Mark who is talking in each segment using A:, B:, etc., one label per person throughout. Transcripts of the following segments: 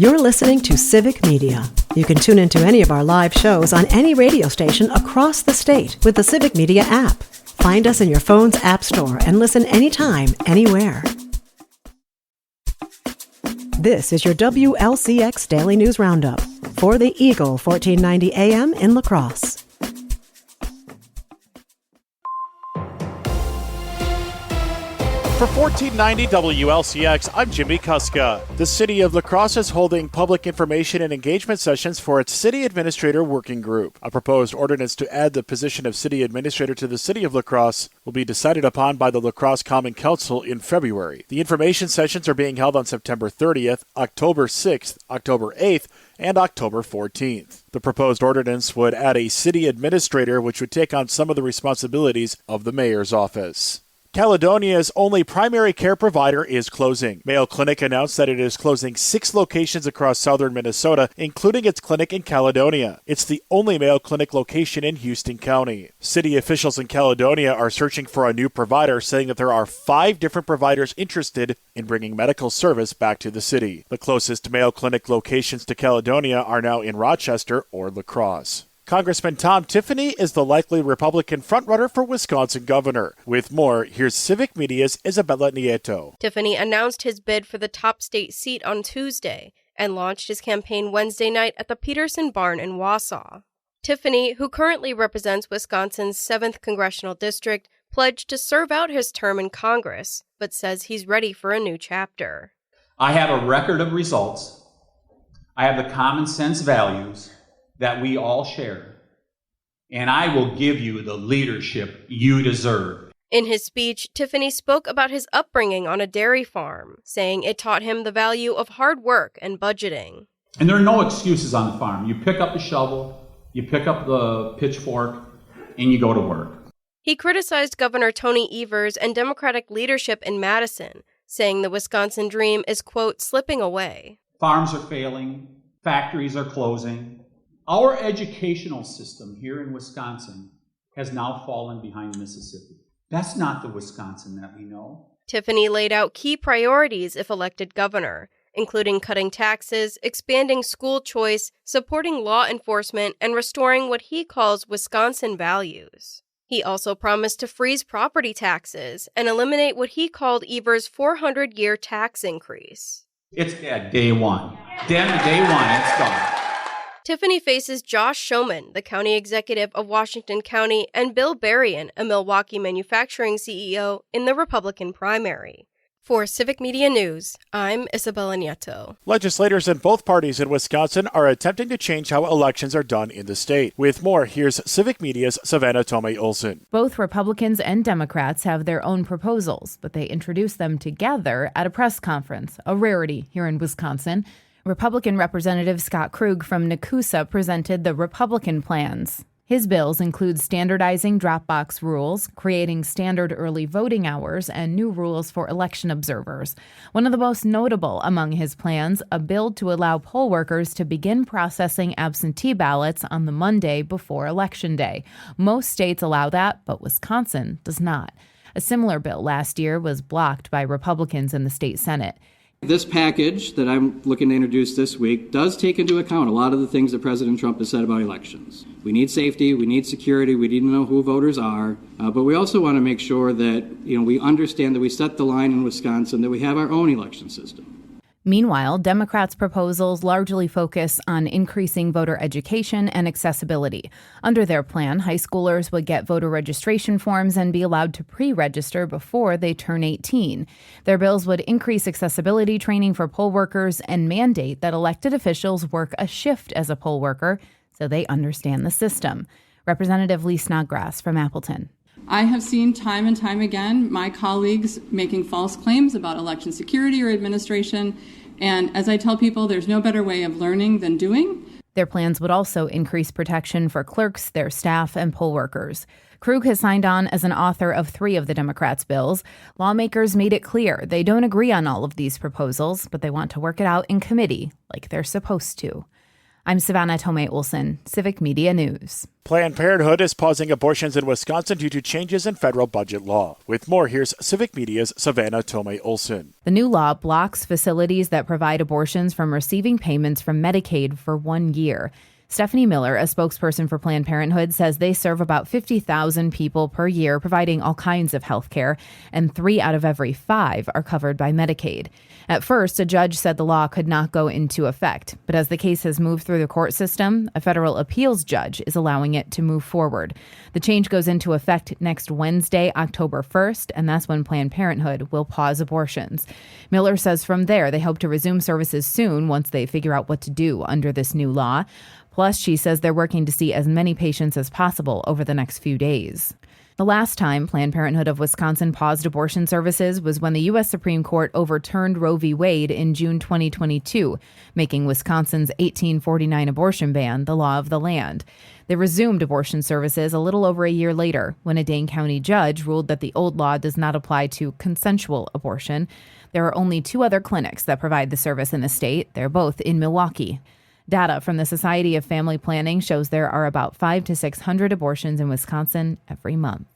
A: You're listening to Civic Media. You can tune into any of our live shows on any radio station across the state with the Civic Media app. Find us in your phone's app store and listen anytime, anywhere. This is your WLCX Daily News Roundup for the Eagle 1490 AM in La Crosse.
B: For 1490 WLCX, I'm Jimmy Kuska. The City of La Crosse is holding public information and engagement sessions for its City Administrator Working Group. A proposed ordinance to add the position of City Administrator to the City of La Crosse will be decided upon by the La Crosse Common Council in February. The information sessions are being held on September 30th, October 6th, October 8th, and October 14th. The proposed ordinance would add a City Administrator, which would take on some of the responsibilities of the Mayor's office. Caledonia's only primary care provider is closing. Mayo Clinic announced that it is closing 6 locations across southern Minnesota, including its clinic in Caledonia. It's the only Mayo Clinic location in Houston County. City officials in Caledonia are searching for a new provider, saying that there are 5 different providers interested in bringing medical service back to the city. The closest Mayo Clinic locations to Caledonia are now in Rochester or La Crosse. Congressman Tom Tiffany is the likely Republican frontrunner for Wisconsin governor. With more, here's Civic Media's Isabella Nieto.
C: Tiffany announced his bid for the top state seat on Tuesday and launched his campaign Wednesday night at the Peterson Barn in Wausau. Tiffany, who currently represents Wisconsin's 7th congressional district, pledged to serve out his term in Congress, but says he's ready for a new chapter.
D: I have a record of results. I have the common sense values that we all share, and I will give you the leadership you deserve.
C: In his speech, Tiffany spoke about his upbringing on a dairy farm, saying it taught him the value of hard work and budgeting.
D: And there are no excuses on the farm. You pick up the shovel, you pick up the pitchfork, and you go to work.
C: He criticized Governor Tony Evers and Democratic leadership in Madison, saying the Wisconsin dream is, quote, slipping away.
D: Farms are failing, factories are closing. Our educational system here in Wisconsin has now fallen behind Mississippi. That's not the Wisconsin that we know.
C: Tiffany laid out key priorities if elected governor, including cutting taxes, expanding school choice, supporting law enforcement, and restoring what he calls Wisconsin values. He also promised to freeze property taxes and eliminate what he called Evers' 400-year tax increase.
D: It's dead day one. Day one, it's gone.
C: Tiffany faces Josh Schoman, the county executive of Washington County, and Bill Berrien, a Milwaukee manufacturing CEO, in the Republican primary. For Civic Media News, I'm Isabella Nieto.
B: Legislators in both parties in Wisconsin are attempting to change how elections are done in the state. With more, here's Civic Media's Savannah Tomei-Olson.
E: Both Republicans and Democrats have their own proposals, but they introduced them together at a press conference, a rarity here in Wisconsin. Republican Representative Scott Krug from Nakusa presented the Republican plans. His bills include standardizing drop box rules, creating standard early voting hours, and new rules for election observers. One of the most notable among his plans, a bill to allow poll workers to begin processing absentee ballots on the Monday before Election Day. Most states allow that, but Wisconsin does not. A similar bill last year was blocked by Republicans in the state Senate.
F: This package that I'm looking to introduce this week does take into account a lot of the things that President Trump has said about elections. We need safety, we need security, we need to know who voters are, but we also want to make sure that we understand that we set the line in Wisconsin, that we have our own election system.
E: Meanwhile, Democrats' proposals largely focus on increasing voter education and accessibility. Under their plan, high schoolers would get voter registration forms and be allowed to pre-register before they turn 18. Their bills would increase accessibility training for poll workers and mandate that elected officials work a shift as a poll worker so they understand the system. Representative Lee Snodgrass from Appleton.
G: I have seen time and time again my colleagues making false claims about election security or administration, and as I tell people, there's no better way of learning than doing.
E: Their plans would also increase protection for clerks, their staff, and poll workers. Krug has signed on as an author of 3 of the Democrats' bills. Lawmakers made it clear they don't agree on all of these proposals, but they want to work it out in committee like they're supposed to. I'm Savannah Tomei Olson, Civic Media News.
B: Planned Parenthood is pausing abortions in Wisconsin due to changes in federal budget law. With more, here's Civic Media's Savannah Tomei Olson.
E: The new law blocks facilities that provide abortions from receiving payments from Medicaid for 1 year. Stephanie Miller, a spokesperson for Planned Parenthood, says they serve about 50,000 people per year, providing all kinds of health care, and 3 out of every 5 are covered by Medicaid. At first, a judge said the law could not go into effect, but as the case has moved through the court system, a federal appeals judge is allowing it to move forward. The change goes into effect next Wednesday, October 1st, and that's when Planned Parenthood will pause abortions. Miller says from there, they hope to resume services soon once they figure out what to do under this new law. Plus, she says they're working to see as many patients as possible over the next few days. The last time Planned Parenthood of Wisconsin paused abortion services was when the U.S. Supreme Court overturned Roe v. Wade in June 2022, making Wisconsin's 1849 abortion ban the law of the land. They resumed abortion services a little over a year later when a Dane County judge ruled that the old law does not apply to consensual abortion. There are only 2 other clinics that provide the service in the state. They're both in Milwaukee. Data from the Society of Family Planning shows there are about 500 to 600 abortions in Wisconsin every month.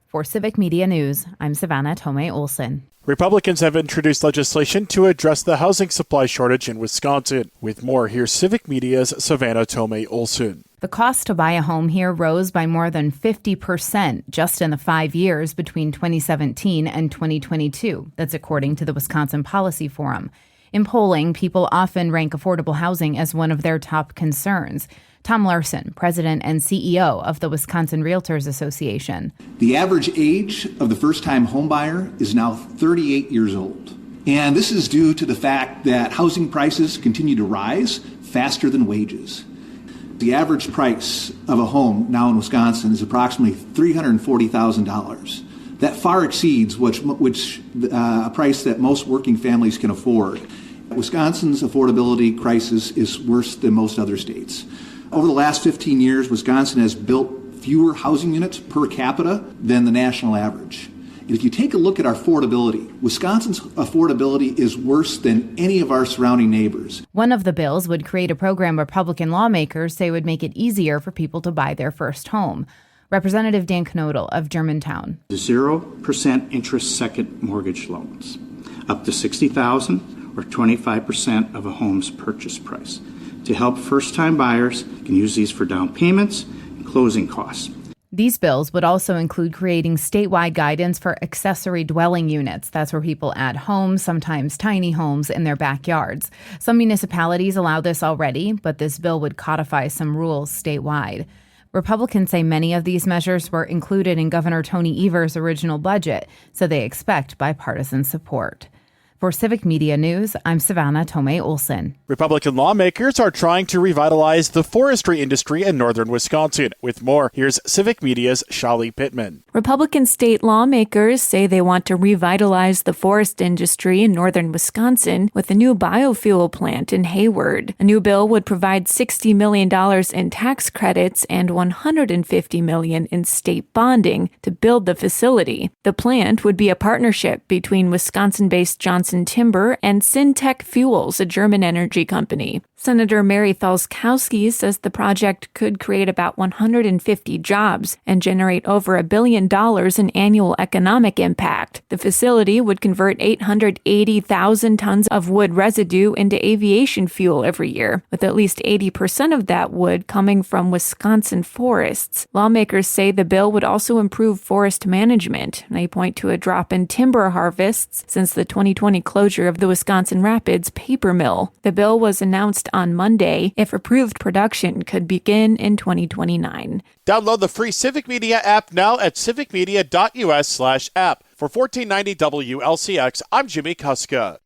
E: For Civic Media News, I'm Savannah Tomei Olson.
B: Republicans have introduced legislation to address the housing supply shortage in Wisconsin. With more, here's Civic Media's Savannah Tomei Olson.
E: The cost to buy a home here rose by more than 50% just in the 5 years between 2017 and 2022. That's according to the Wisconsin Policy Forum. In polling, people often rank affordable housing as one of their top concerns. Tom Larson, president and CEO of the Wisconsin Realtors Association.
H: The average age of the first-time homebuyer is now 38 years old. And this is due to the fact that housing prices continue to rise faster than wages. The average price of a home now in Wisconsin is approximately $340,000. That far exceeds a price that most working families can afford. Wisconsin's affordability crisis is worse than most other states. Over the last 15 years, Wisconsin has built fewer housing units per capita than the national average. And if you take a look at our affordability, Wisconsin's affordability is worse than any of our surrounding neighbors.
E: One of the bills would create a program Republican lawmakers say would make it easier for people to buy their first home. Representative Dan Knodel of Germantown.
I: 0% interest second mortgage loans, up to $60,000 or 25% of a home's purchase price. To help first-time buyers, you can use these for down payments and closing costs.
E: These bills would also include creating statewide guidance for accessory dwelling units. That's where people add homes, sometimes tiny homes, in their backyards. Some municipalities allow this already, but this bill would codify some rules statewide. Republicans say many of these measures were included in Governor Tony Evers' original budget, so they expect bipartisan support. For Civic Media News, I'm Savannah Tomei Olson.
B: Republican lawmakers are trying to revitalize the forestry industry in northern Wisconsin. With more, here's Civic Media's Shali Pittman.
J: Republican state lawmakers say they want to revitalize the forest industry in northern Wisconsin with a new biofuel plant in Hayward. A new bill would provide $60 million in tax credits and $150 million in state bonding to build the facility. The plant would be a partnership between Wisconsin-based Johnson Timber and Syntec Fuels, a German energy company. Senator Mary Thalskowski says the project could create about 150 jobs and generate over $1 billion in annual economic impact. The facility would convert 880,000 tons of wood residue into aviation fuel every year, with at least 80% of that wood coming from Wisconsin forests. Lawmakers say the bill would also improve forest management. They point to a drop in timber harvests since the 2020 closure of the Wisconsin Rapids paper mill. The bill was announced on Monday. If approved, production could begin in 2029.
B: Download the free Civic Media app now at civicmedia.us/app. For 1490 WLCX, I'm Jimmy Kuska.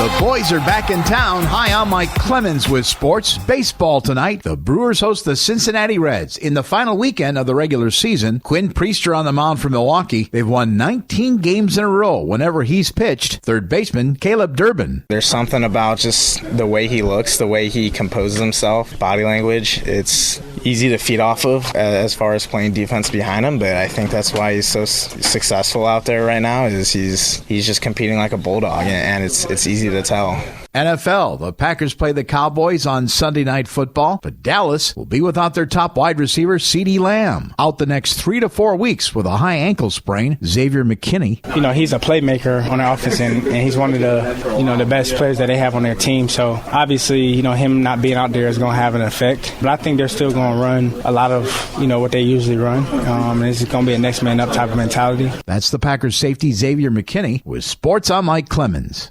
K: The boys are back in town. Hi, I'm Mike Clemens with sports. Baseball tonight. The Brewers host the Cincinnati Reds in the final weekend of the regular season. Quinn Priester on the mound for Milwaukee. They've won 19 games in a row whenever he's pitched. Third baseman Caleb Durbin.
L: There's something about just the way he looks, the way he composes himself, body language. It's easy to feed off of as far as playing defense behind him, but I think that's why he's so successful out there right now is he's just competing like a bulldog, and it's easy to tell.
K: NFL, the Packers play the Cowboys on Sunday Night Football, but Dallas will be without their top wide receiver, CeeDee Lamb, out the next 3 to 4 weeks with a high ankle sprain. Xavier McKinney.
M: He's a playmaker on the offense, and he's one of the, the best players that they have on their team. So obviously, him not being out there is going to have an effect. But I think they're still going to run a lot of, what they usually run. And it's going to be a next man up type of mentality.
K: That's the Packers safety Xavier McKinney. With sports, I'm Mike Clemens.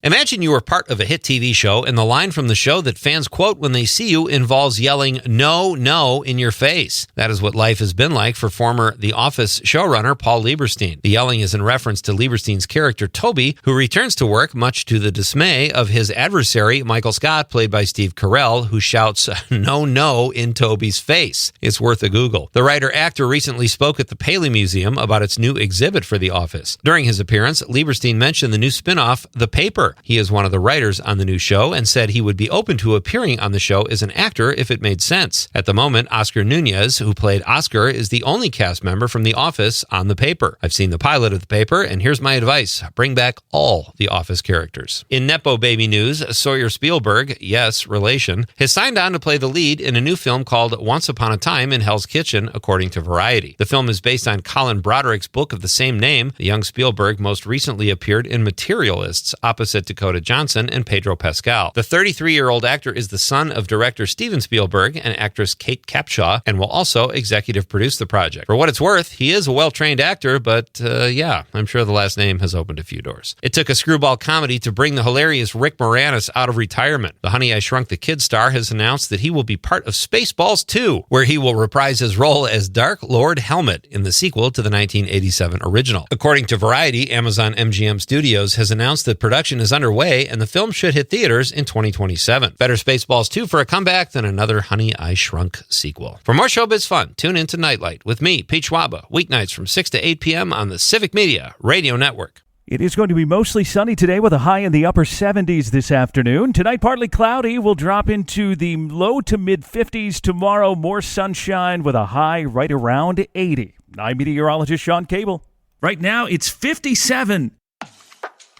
N: Imagine you are part of a hit TV show and the line from the show that fans quote when they see you involves yelling, "No, no," in your face. That is what life has been like for former The Office showrunner Paul Lieberstein. The yelling is in reference to Lieberstein's character Toby, who returns to work much to the dismay of his adversary, Michael Scott, played by Steve Carell, who shouts, "No, no," in Toby's face. It's worth a Google. The writer-actor recently spoke at the Paley Museum about its new exhibit for The Office. During his appearance, Lieberstein mentioned the new spin-off, The Paper. He is one of the writers on the new show and said he would be open to appearing on the show as an actor if it made sense. At the moment, Oscar Nunez, who played Oscar, is the only cast member from The Office on The Paper. I've seen the pilot of The Paper, and here's my advice. Bring back all The Office characters. In Nepo Baby news, Sawyer Spielberg, yes, relation, has signed on to play the lead in a new film called Once Upon a Time in Hell's Kitchen, according to Variety. The film is based on Colin Broderick's book of the same name. The young Spielberg most recently appeared in Materialists, opposite Dakota Johnson and Pedro Pascal. The 33-year-old actor is the son of director Steven Spielberg and actress Kate Capshaw, and will also executive produce the project. For what it's worth, he is a well-trained actor, but I'm sure the last name has opened a few doors. It took a screwball comedy to bring the hilarious Rick Moranis out of retirement. The Honey, I Shrunk the Kids star has announced that he will be part of Spaceballs 2, where he will reprise his role as Dark Lord Helmet in the sequel to the 1987 original. According to Variety, Amazon MGM Studios has announced that production is underway and the film should hit theaters in 2027. Better Spaceballs 2 for a comeback than another Honey, I Shrunk sequel. For more showbiz fun, tune into Nightlight with me, Pete Schwaba, weeknights from 6 to 8 p.m. on the Civic Media Radio Network.
O: It is going to be mostly sunny today with a high in the upper 70s this afternoon. Tonight, partly cloudy. We'll drop into the low to mid-50s. Tomorrow, more sunshine with a high right around 80. I'm meteorologist Sean Cable. Right now, it's 57.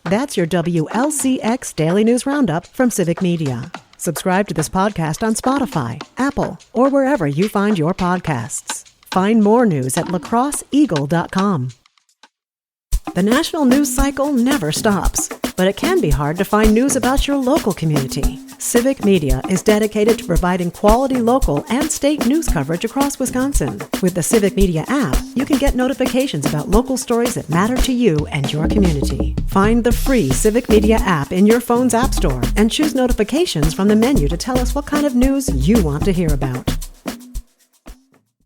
A: That's your WLCX Daily News Roundup from Civic Media. Subscribe to this podcast on Spotify, Apple, or wherever you find your podcasts. Find more news at lacrosseeagle.com. The national news cycle never stops, but it can be hard to find news about your local community. Civic Media is dedicated to providing quality local and state news coverage across Wisconsin. With the Civic Media app, you can get notifications about local stories that matter to you and your community. Find the free Civic Media app in your phone's app store and choose notifications from the menu to tell us what kind of news you want to hear about.